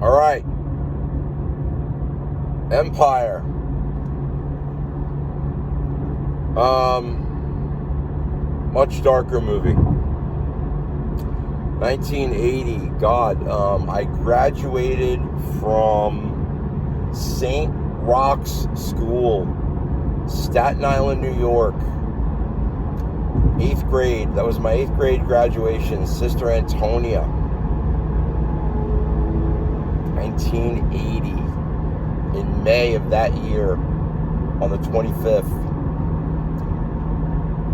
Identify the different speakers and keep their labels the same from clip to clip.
Speaker 1: All right. Empire. Much darker movie. 1980. God, I graduated from St. Roch's School, Staten Island, New York. 8th grade. That was my 8th grade graduation. Sister Antonia. 1980. In May of that year, on the 25th,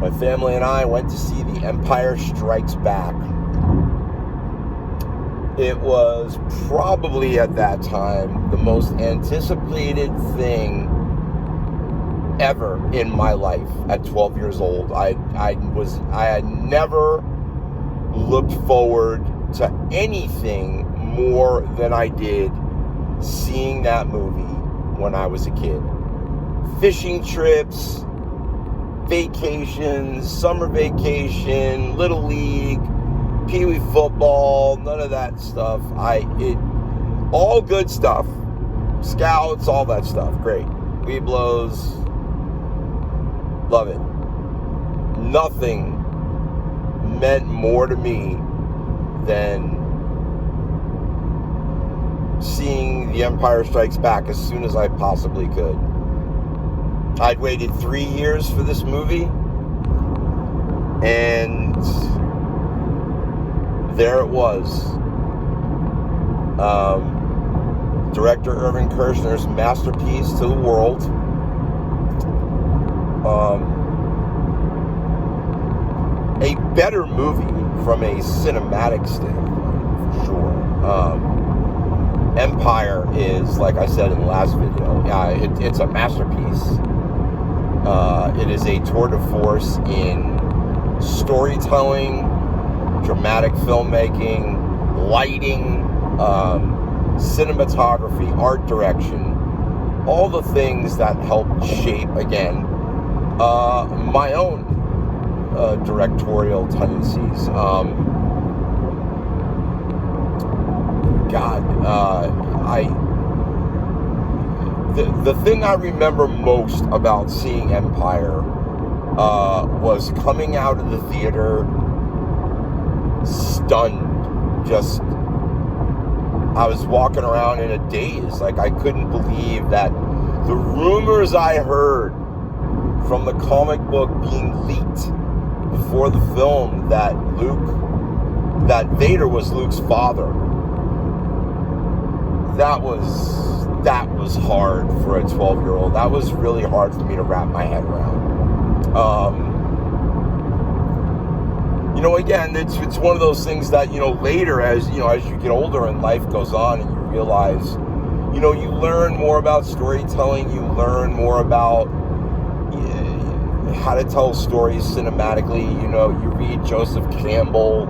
Speaker 1: my family and I went to see The Empire Strikes Back. It was probably at that time the most anticipated thing ever in my life at 12 years old. I had never looked forward to anything more than I did seeing that movie when I was a kid. Fishing trips, vacations, summer vacation, Little League, Pee Wee football, none of that stuff. All good stuff. Scouts, all that stuff. Great. Weeblos. Love it. Nothing meant more to me than seeing The Empire Strikes Back as soon as I possibly could. I'd waited 3 years for this movie, and there it was. Director Irvin Kershner's masterpiece to the world. A better movie from a cinematic standpoint, for sure. Empire is, like I said in the last video, it's a masterpiece. It is a tour de force in storytelling, dramatic filmmaking, lighting, cinematography, art direction, all the things that helped shape, again, my own directorial tendencies. The thing I remember most about seeing Empire was coming out of the theater stunned. I was walking around in a daze. Like, I couldn't believe that the rumors I heard from the comic book being leaked before the film that Vader was Luke's father. That was hard for a 12-year-old. That was really hard for me to wrap my head around. Again, it's one of those things that, later as you get older and life goes on and you realize, you learn more about storytelling, you learn more about how to tell stories cinematically. You read Joseph Campbell,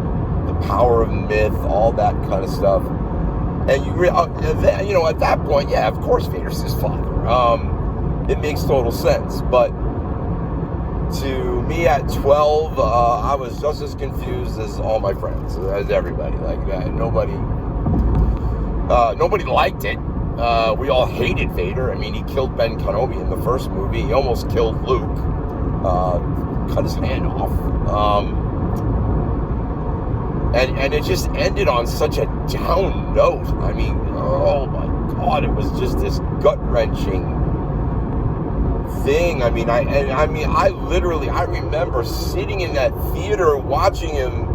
Speaker 1: The Power of Myth, all that kind of stuff. And at that point, yeah, of course Vader's his father. It makes total sense. But to me at 12, I was just as confused as all my friends, as everybody. Like, nobody liked it. We all hated Vader. I mean, he killed Ben Kenobi in the first movie. He almost killed Luke. Cut his hand off. And it just ended on such a down note. I mean, oh my God, it was just this gut-wrenching thing. I remember sitting in that theater watching him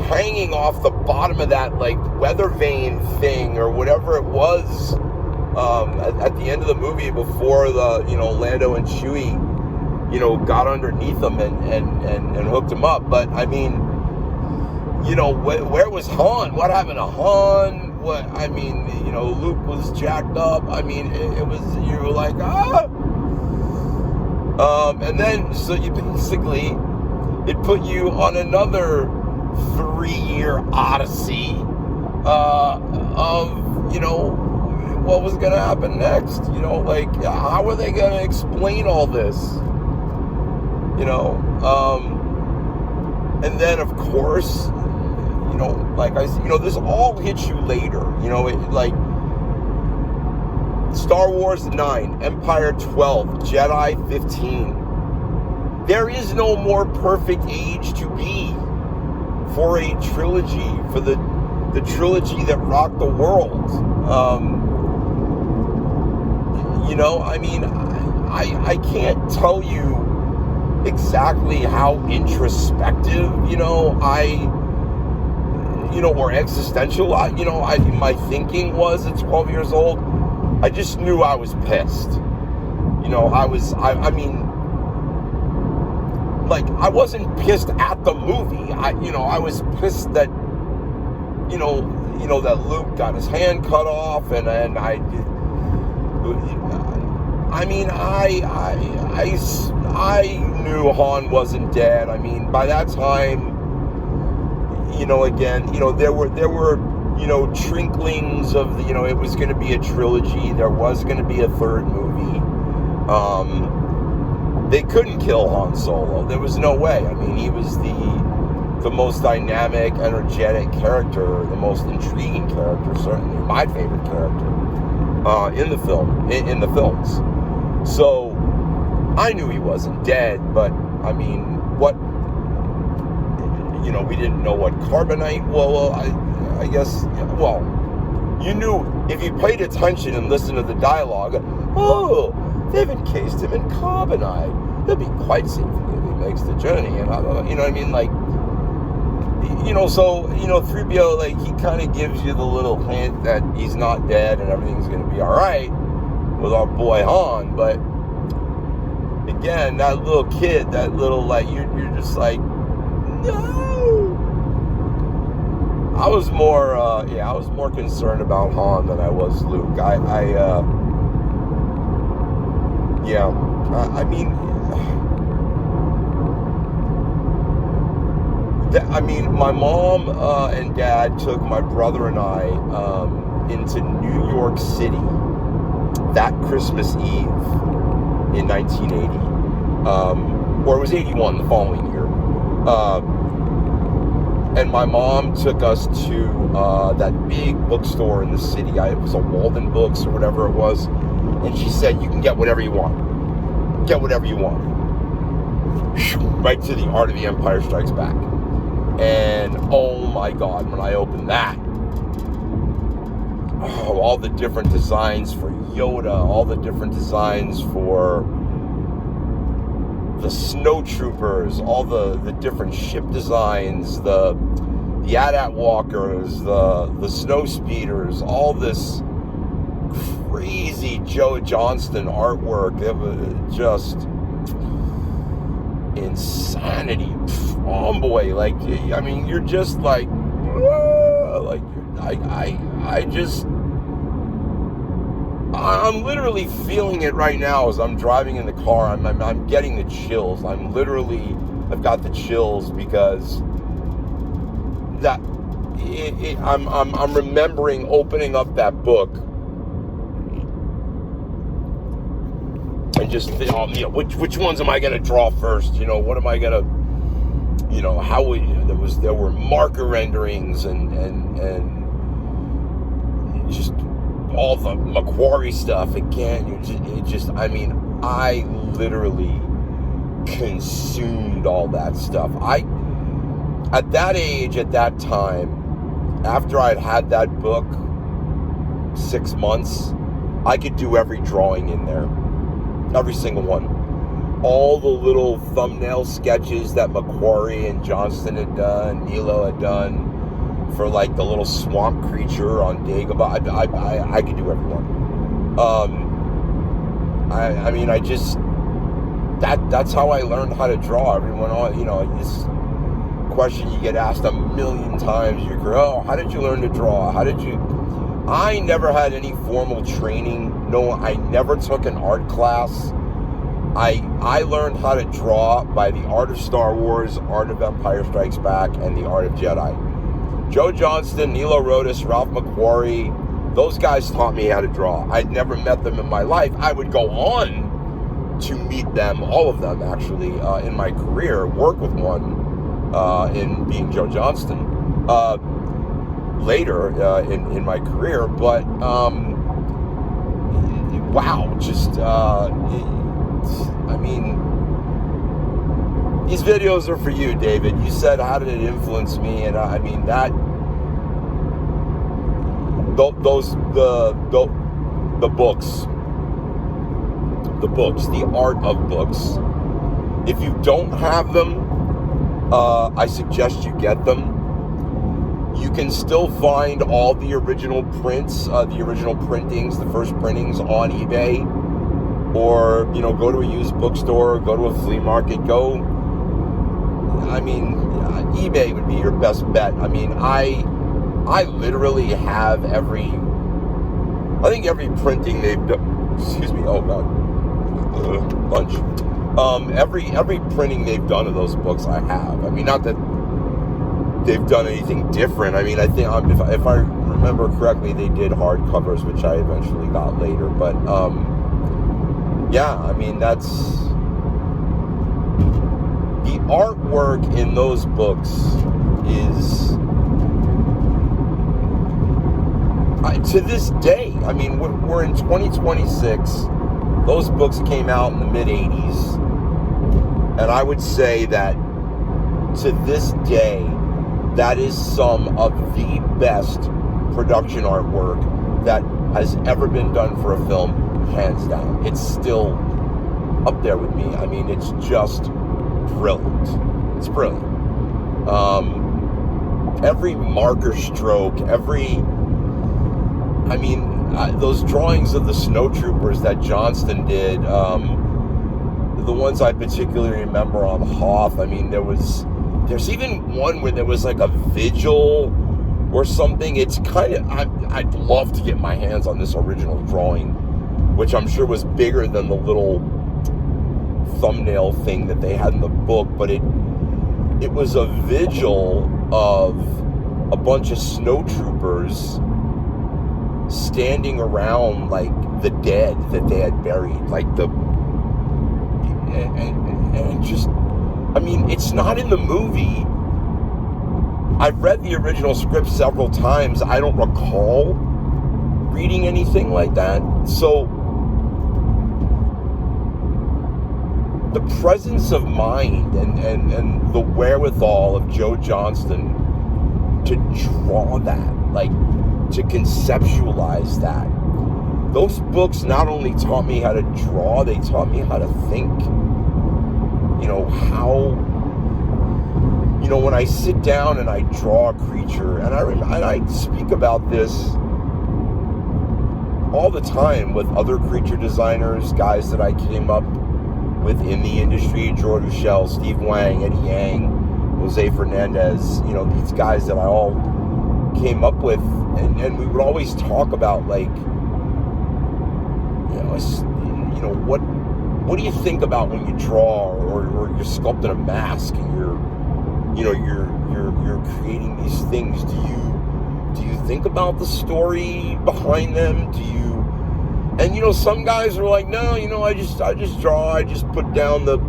Speaker 1: hanging off the bottom of that, like, weather vane thing or whatever it was at the end of the movie before the, Lando and Chewie, got underneath him and hooked him up. But, I mean, where was Han? What happened to Han? Luke was jacked up. I mean, it was, you were like, and then, so you basically, it put you on another 3-year odyssey of, what was going to happen next. How are they going to explain all this? And then, of course, this all hits you later. Star Wars 9, Empire 12, Jedi 15. There is no more perfect age to be for a trilogy, for the trilogy that rocked the world. I mean, I can't tell you exactly how introspective, or existential, my thinking was at 12 years old. I just knew I was pissed. I wasn't pissed at the movie. I was pissed that, that Luke got his hand cut off, and I knew Han wasn't dead. I mean, by that time, there were trinklings of it was going to be a trilogy. There was going to be a third movie. They couldn't kill Han Solo. There was no way. I mean, he was the most dynamic, energetic character, the most intriguing character, certainly my favorite character in the films. So I knew he wasn't dead, but I mean, what? We didn't know what carbonite. Well, I guess. Well, you knew if you paid attention and listened to the dialogue. Oh, they've encased him in carbonite. He'll be quite safe if he makes the journey. And so 3PO, he kind of gives you the little hint that he's not dead and everything's going to be all right with our boy Han. But again, that little kid, that little you're just like, no. I was more concerned about Han than I was Luke. I mean, my mom and dad took my brother and I into New York City that Christmas Eve in 1980, or it was 81, the following year. And my mom took us to that big bookstore in the city. It was a Walden Books or whatever it was. And she said, you can get whatever you want. Get whatever you want. Right to The Art of the Empire Strikes Back. And oh my God, when I opened that, all the different designs for Yoda, all the different designs for the snowtroopers, all the different ship designs, the AT-AT walkers, the snow speeders, all this crazy Joe Johnston artwork. It was just insanity. Oh boy, you're just I'm literally feeling it right now as I'm driving in the car. I'm getting the chills. I've got the chills because I'm remembering opening up that book and just which ones am I going to draw first? What am I going to? There were marker renderings and just all the Macquarie stuff again. I literally consumed all that stuff. At that age, at that time, after I'd had that book 6 months, I could do every drawing in there, every single one. All the little thumbnail sketches that Macquarie and Johnston had done, Nilo had done, for the little swamp creature on Dagobah. I could do everyone. That's how I learned how to draw. Everyone, this question you get asked a million times. You go, how did you learn to draw? I never had any formal training. No, I never took an art class. I learned how to draw by The Art of Star Wars, Art of Empire Strikes Back, and The Art of Jedi. Joe Johnston, Nilo Rodis, Ralph Macquarie, those guys taught me how to draw. I'd never met them in my life. I would go on to meet them, all of them actually, in my career, work with one in being Joe Johnston later in my career. But wow, just, these videos are for you, David. You said, how did it influence me? And the books, the art of books. If you don't have them, I suggest you get them. You can still find all the original prints, the original printings, the first printings on eBay, or, go to a used bookstore, go to a flea market, eBay would be your best bet. I literally have every printing they've done. Excuse me. Oh God, lunch. Every printing they've done of those books, I have. Not that they've done anything different. I think if I remember correctly, they did hardcovers, which I eventually got later. But that's the artwork in those books is. To this day, we're in 2026. Those books came out in the mid-'80s. And I would say that to this day, that is some of the best production artwork that has ever been done for a film, hands down. It's still up there with me. It's just brilliant. It's brilliant. Every marker stroke, those drawings of the snowtroopers that Johnston did, the ones I particularly remember on Hoth, there's even one where there was like a vigil or something. It's kind of, I'd love to get my hands on this original drawing, which I'm sure was bigger than the little thumbnail thing that they had in the book, but it was a vigil of a bunch of snowtroopers standing around like the dead that they had buried, it's not in the movie. I've read the original script several times. I don't recall reading anything like that. So the presence of mind and the wherewithal of Joe Johnston to draw that, to conceptualize that. Those books not only taught me how to draw, they taught me how to think. When I sit down and I draw a creature, and I speak about this all the time with other creature designers, guys that I came up with in the industry, George Rochelle, Steve Wang, Eddie Yang, Jose Fernandez, these guys that I all came up with, and we would always talk about what do you think about when you draw or you're sculpting a mask and you're creating these things? Do you think about the story behind them? And some guys are like, no, I just draw, I just put down the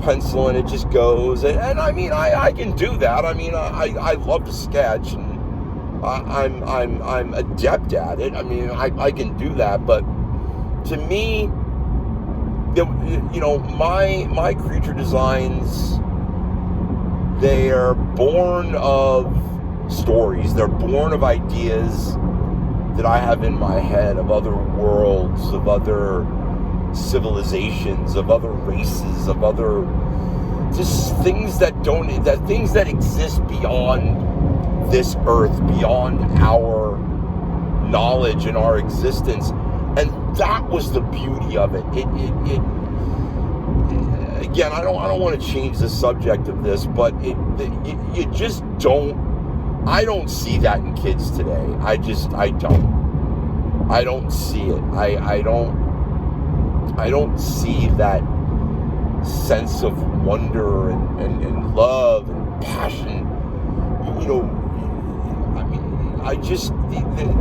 Speaker 1: pencil and it just goes. And I can do that. I love to sketch, and I'm adept at it. I can do that. But to me, my creature designs, they are born of stories. They're born of ideas that I have in my head of other worlds, of other civilizations, of other races, of other just things that exist beyond this earth, beyond our knowledge and our existence. And that was the beauty of it. Again, I don't want to change the subject of this, but you just don't. I don't see that in kids today. I don't see it. I don't see that sense of wonder and love and passion.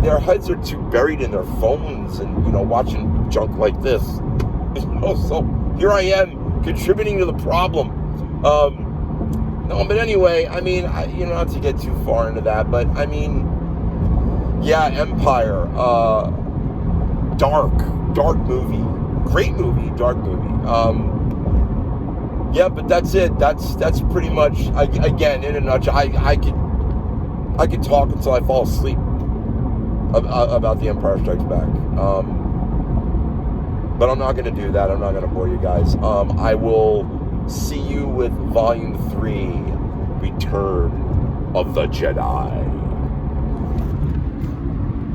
Speaker 1: Their heads are too buried in their phones and, watching junk like this. So here I am contributing to the problem. But anyway, not to get too far into that, but Empire. dark movie. Great movie, dark movie. Yeah, but that's it. That's pretty much, again, in a nutshell. I could talk until I fall asleep about The Empire Strikes Back. But I'm not going to do that. I'm not going to bore you guys. I will see you with Volume 3, Return of the Jedi.